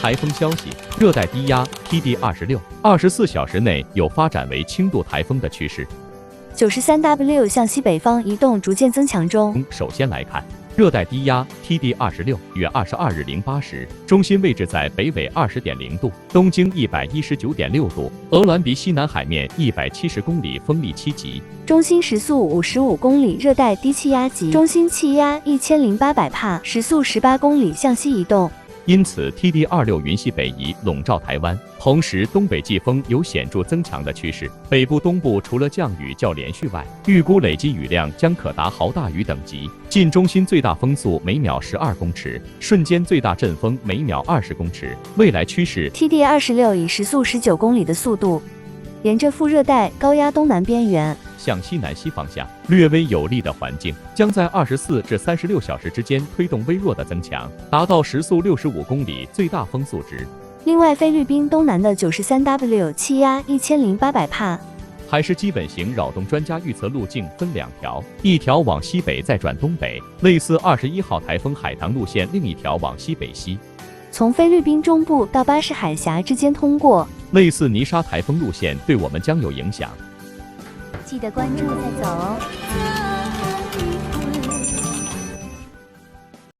台风消息：热带低压 TD26，24小时内有发展为轻度台风的趋势。93W 向西北方移动，逐渐增强中。首先来看。热带低压 TD26月22日08时，中心位置在北纬20.0度，东经119.6度，鹅銮鼻西南海面170公里，风力7级，中心时速55公里，热带低气压级，中心气压100800帕，时速18公里，向西移动。因此 TD26云系北移，笼罩台湾，同时东北季风有显著增强的趋势。北部、东部除了降雨较连续外，预估累计雨量将可达豪大雨等级。近中心最大风速每秒12公尺，瞬间最大阵风每秒20公尺。未来趋势 TD26以时速19公里的速度，沿着副热带高压东南边缘向西南西方向，略微有利的环境将在24至36小时之间推动微弱的增强，达到时速65公里最大风速值。另外，菲律宾东南的 93W 气压100800帕。海事基本型扰动专家预测路径分2条，一条往西北再转东北，类似21号台风海棠路线；另一条往西北西，从菲律宾中部到巴士海峡之间通过，类似泥沙台风路线，对我们将有影响。记得关注再走哦。